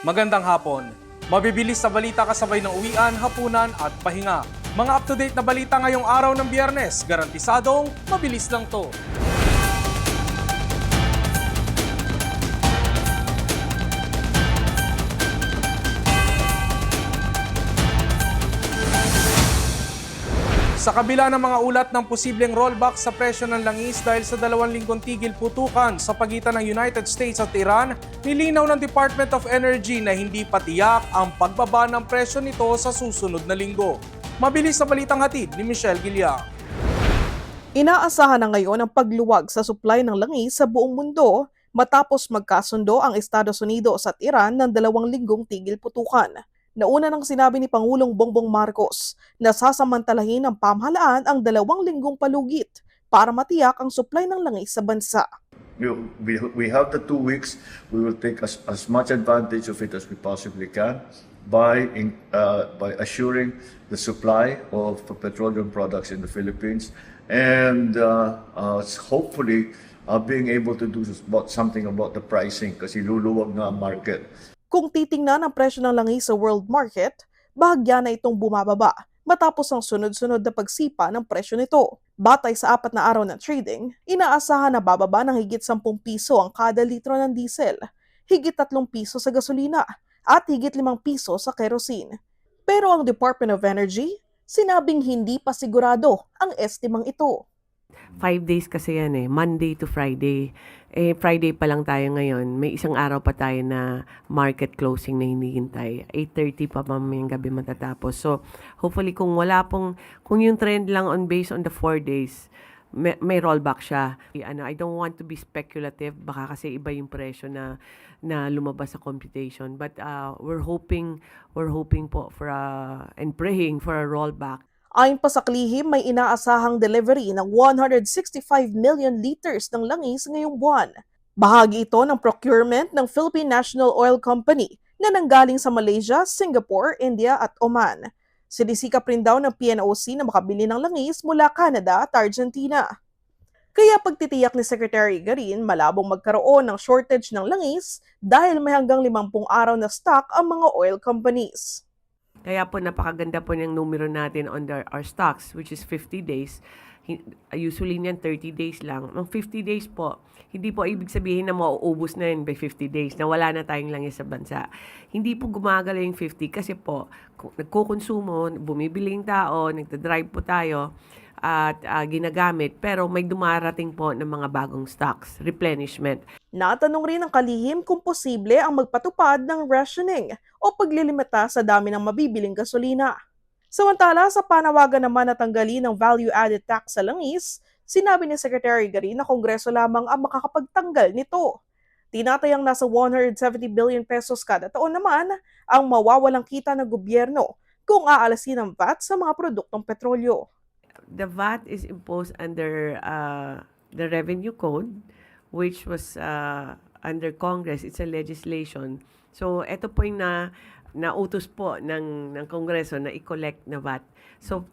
Magandang hapon. Mabibilis sa balita kasabay ng uwian, hapunan at pahinga. Mga up-to-date na balita ngayong araw ng Biyernes, garantisadong mabilis lang to. Sa kabila ng mga ulat ng posibleng rollback sa presyo ng langis dahil sa 2 linggong tigil putukan sa pagitan ng United States at Iran, nilinaw ng Department of Energy na hindi patiyak ang pagbaba ng presyo nito sa susunod na linggo. Mabilis na balitang hatid ni Michelle Guilliang. Inaasahan na ngayon ang pagluwag sa supply ng langis sa buong mundo matapos magkasundo ang Estados Unidos at Iran ng 2 linggong tigil putukan. Nauna nang sinabi ni Pangulong Bongbong Marcos na sasamantalahin ng pamahalaan ang 2 linggong palugit para matiyak ang supply ng langis sa bansa. We have the 2 weeks. We will take as much advantage of it as we possibly can by assuring the supply of petroleum products in the Philippines and hopefully being able to do something about the pricing kasi luluwag na ang market. Kung titingnan ang presyo ng langis sa world market, bahagya na itong bumababa matapos ang sunod-sunod na pagsipa ng presyo nito. Batay sa 4 na araw ng trading, inaasahan na bababa ng higit 10 piso ang kada litro ng diesel, higit 3 piso sa gasolina, at higit 5 piso sa kerosene. Pero ang Department of Energy, sinabing hindi pa sigurado ang estimang ito. 5 days kasi yan Monday to Friday. Friday pa lang tayo ngayon. May isang araw pa tayo na market closing na hinihintay. 8:30 pa mamayang gabi matatapos. So, hopefully kung yung trend lang based on the 4 days, may rollback siya. I don't want to be speculative. Baka kasi iba yung presyo na lumabas sa computation. But we're hoping po for and praying for a rollback. Ayon pa sa kalihim, may inaasahang delivery ng 165 million liters ng langis ngayong buwan. Bahagi ito ng procurement ng Philippine National Oil Company na nanggaling sa Malaysia, Singapore, India at Oman. Sinisikap rin daw ng PNOC na makabili ng langis mula Canada at Argentina. Kaya pagtitiyak ni Secretary Garin, malabong magkaroon ng shortage ng langis dahil may hanggang 50 araw na stock ang mga oil companies. Kaya po napakaganda po ng numero natin on our stocks, which is 50 days. Usually niyan 30 days lang. Ang 50 days po, hindi po ibig sabihin na mauubos na yun by 50 days, na wala na tayong langis sa bansa. Hindi po gumagala yung 50 kasi po, nagkukonsumo, bumibili yung tao, nagdadrive po tayo, at ginagamit, pero may dumarating po ng mga bagong stocks, replenishment. Natanong rin ng kalihim kung posible ang magpatupad ng rationing o paglilimita sa dami ng mabibiling gasolina. Samantala, sa panawagan naman na tanggalin ng value-added tax sa langis, sinabi ni Secretary Garin na Kongreso lamang ang makakapagtanggal nito. Tinatayang nasa 170 billion pesos kada taon naman ang mawawalang kita ng gobyerno kung aalasin ang VAT sa mga produktong petrolyo. The VAT is imposed under the Revenue Code, which was under Congress. It's a legislation. So, ito po yung nautos po ng Kongreso na i-collect na VAT. So,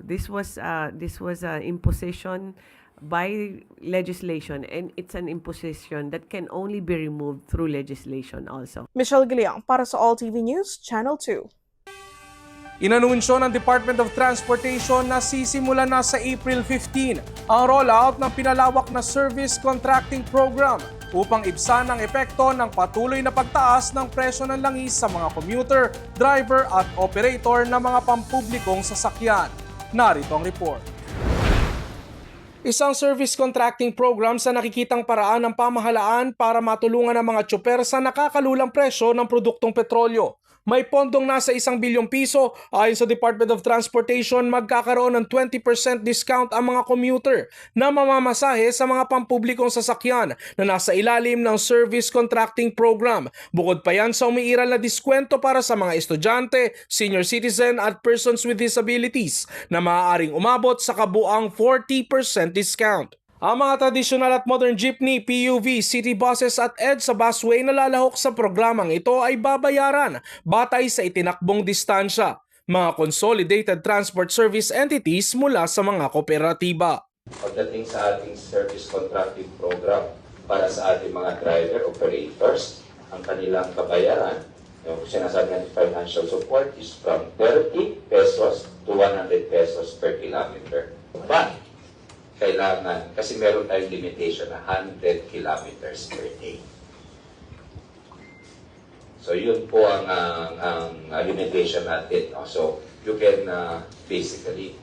this was imposition by legislation, and it's an imposition that can only be removed through legislation also. Michelle Guilliang para sa All TV News, Channel 2. Inanunsyo ng Department of Transportation na sisimulan na sa April 15 ang rollout ng pinalawak na Service Contracting Program upang ibsan ang epekto ng patuloy na pagtaas ng presyo ng langis sa mga commuter, driver at operator ng mga pampublikong sasakyan. Narito ang report. Isang service contracting program sa nakikitang paraan ng pamahalaan para matulungan ang mga tsuper sa nakakalulang presyo ng produktong petrolyo. May pondong nasa 1 bilyong piso. Ayon sa Department of Transportation, magkakaroon ng 20% discount ang mga commuter na mamamasahe sa mga pampublikong sasakyan na nasa ilalim ng Service Contracting Program. Bukod pa yan sa umiiral na diskwento para sa mga estudyante, senior citizen at persons with disabilities na maaaring umabot sa kabuang 40% discount. Ang mga tradisyonal at modern jeepney, PUV, city buses at EDSA busway na lalahok sa programang ito ay babayaran batay sa itinakbong distansya. Mga consolidated transport service entities mula sa mga kooperatiba. Pagdating sa ating service contracting program para sa ating mga driver operators, ang kanilang kabayaran Yung sinasabi natin financial support is from 30 pesos to 100 pesos per kilometer. But, kailangan, kasi meron tayong limitation na 100 kilometers per day. So, yun po ang limitation natin. No? So, you can basically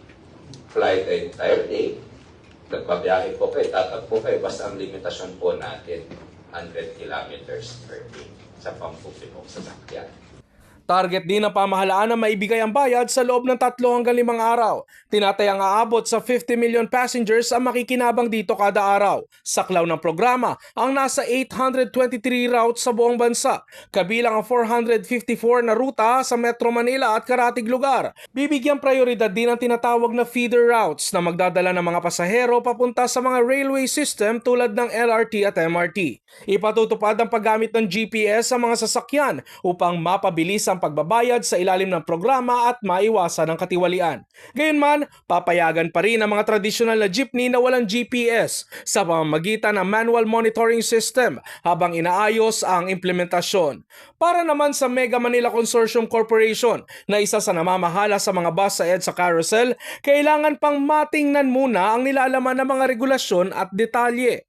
fly the entire day. Nagbabiyahe po kayo, tatagpo kayo, basta ang limitasyon po natin, 100 kilometers per day sa pampublikong sasakyan. Target din ng pamahalaan na maibigay ang bayad sa loob ng 3 hanggang 5 araw. Tinatayang aabot sa 50 million passengers ang makikinabang dito kada araw. Saklaw ng programa ang nasa 823 routes sa buong bansa, kabilang ang 454 na ruta sa Metro Manila at karatig lugar. Bibigyan prioridad din ang tinatawag na feeder routes na magdadala ng mga pasahero papunta sa mga railway system tulad ng LRT at MRT. Ipatutupad ang paggamit ng GPS sa mga sasakyan upang mapabilis ang pagbabayad sa ilalim ng programa at maiwasan ang katiwalian. Gayunman, papayagan pa rin ang mga tradisyonal na jeepney na walang GPS sa pamamagitan ng manual monitoring system habang inaayos ang implementasyon. Para naman sa Mega Manila Consortium Corporation na isa sa namamahala sa mga bus sa EDSA Carousel, kailangan pang matingnan muna ang nilalaman ng mga regulasyon at detalye.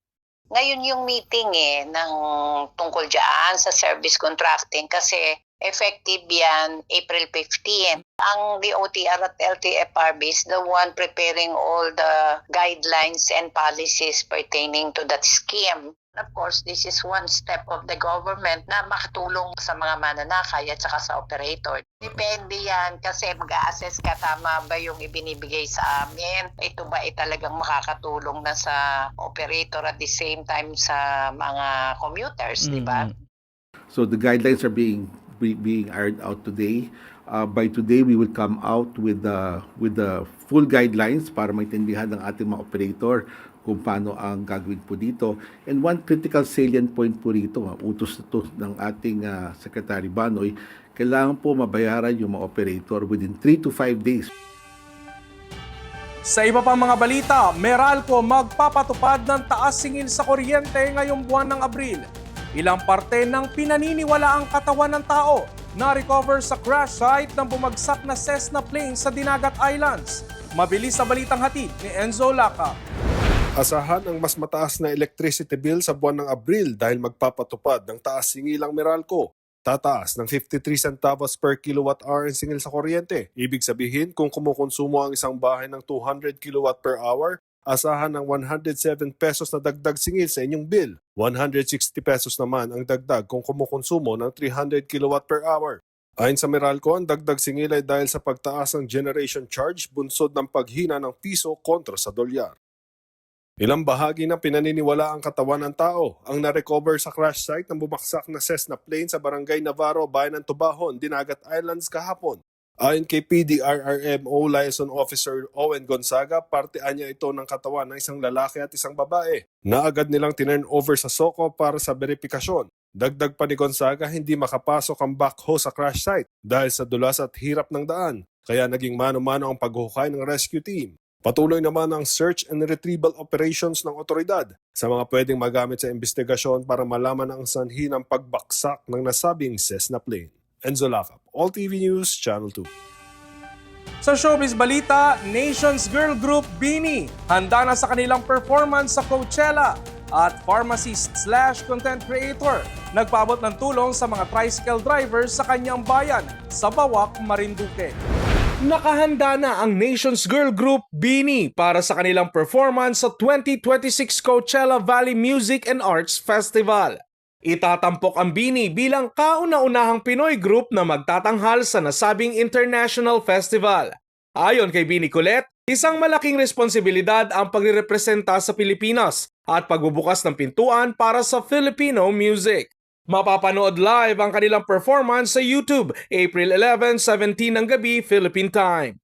Ngayon yung meeting ng tungkol dyan sa service contracting kasi effective yan April 15. Ang DOTR at LTFRB is the one preparing all the guidelines and policies pertaining to that scheme. Of course, this is one step of the government na makatulong sa mga mananakay at saka sa operator. Depende yan kasi mag-a-assess ka tama ba yung ibinibigay sa amin. Ito ba ay talagang makakatulong na sa operator at the same time sa mga commuters, di ba? So the guidelines are being ironed out today. By today, we will come out with the full guidelines para maintindihan ng ating mga operator kung paano ang gagawin po dito. And one critical salient point po rito, utos na to ng ating Secretary Banoy, kailangan po mabayaran yung mga operator within 3 to 5 days. Sa iba pang mga balita, Meralco magpapatupad ng taas singil sa kuryente ngayong buwan ng Abril. Ilang parte ng pinaniniwalaang katawan ng tao na-recover sa crash site ng bumagsak na Cessna plane sa Dinagat Islands. Mabilis sa balitang hatid ni Enzo Laca. Asahan ang mas mataas na electricity bill sa buwan ng Abril dahil magpapatupad ng taas singilang Meralco. Tataas ng 53 centavos per kilowatt hour ang singil sa kuryente. Ibig sabihin kung kumukonsumo ang isang bahay ng 200 kilowatt per hour, asahan ng 107 pesos na dagdag singil sa inyong bill. 160 pesos naman ang dagdag kung kumukonsumo ng 300 kilowatt per hour. Ayon sa Meralco, ang dagdag singil ay dahil sa pagtaas ng generation charge bunsod ng paghina ng piso kontra sa dolyar. Ilang bahagi ng pinaniniwala ang katawan ng tao ang na-recover sa crash site ng bumaksak na Cessna plane sa Barangay Navarro, Bayan ng Tubahon, Dinagat Islands kahapon. Ayon kay PDRRMO Liaison Officer Owen Gonzaga, partean niya ito ng katawan ng isang lalaki at isang babae na agad nilang tinurn over sa SOCO para sa verifikasyon. Dagdag pa ni Gonzaga, hindi makapasok ang backhoe sa crash site dahil sa dulas at hirap ng daan, kaya naging mano-mano ang paghukay ng rescue team. Patuloy naman ang search and retrieval operations ng otoridad sa mga pwedeng magamit sa investigasyon para malaman ang sanhi ng pagbaksak ng nasabing Cessna plane. Enzo Lacap, All TV News, Channel 2. Sa showbiz balita, Nations Girl Group BINI handa na sa kanilang performance sa Coachella at pharmacist/content creator nagpaabot ng tulong sa mga tricycle drivers sa kanyang bayan sa Bawak, Marinduque. Nakahanda na ang Nations Girl Group BINI para sa kanilang performance sa 2026 Coachella Valley Music and Arts Festival. Itatampok ang BINI bilang kauna-unahang Pinoy group na magtatanghal sa nasabing international festival. Ayon kay BINI Colette, isang malaking responsibilidad ang pagrerepresenta sa Pilipinas at pagbubukas ng pintuan para sa Filipino music. Mapapanood live ang kanilang performance sa YouTube, April 11, 17 ng gabi, Philippine Time.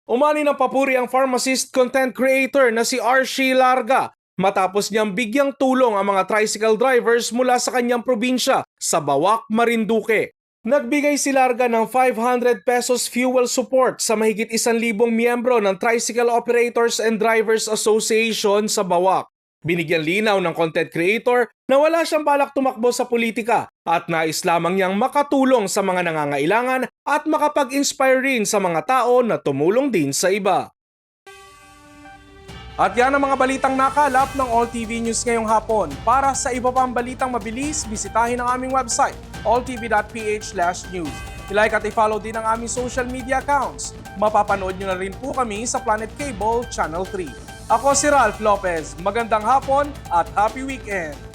Umani ng papuri ang pharmacist content creator na si Archie Larga matapos niyang bigyang tulong ang mga tricycle drivers mula sa kanyang probinsya sa Bawak, Marinduque. Nagbigay si Larga ng 500 pesos fuel support sa mahigit 1,000 miyembro ng Tricycle Operators and Drivers Association sa Bawak. Binigyan linaw ng content creator na wala siyang balak tumakbo sa politika at nais lamang niyang makatulong sa mga nangangailangan at makapag-inspire rin sa mga tao na tumulong din sa iba. At yan ang mga balitang nakalap ng All TV News ngayong hapon. Para sa iba pang balitang mabilis, bisitahin ang aming website, alltv.ph/news. I-like at i-follow din ang aming social media accounts. Mapapanood nyo na rin po kami sa Planet Cable Channel 3. Ako si Ralph Lopez. Magandang hapon at happy weekend!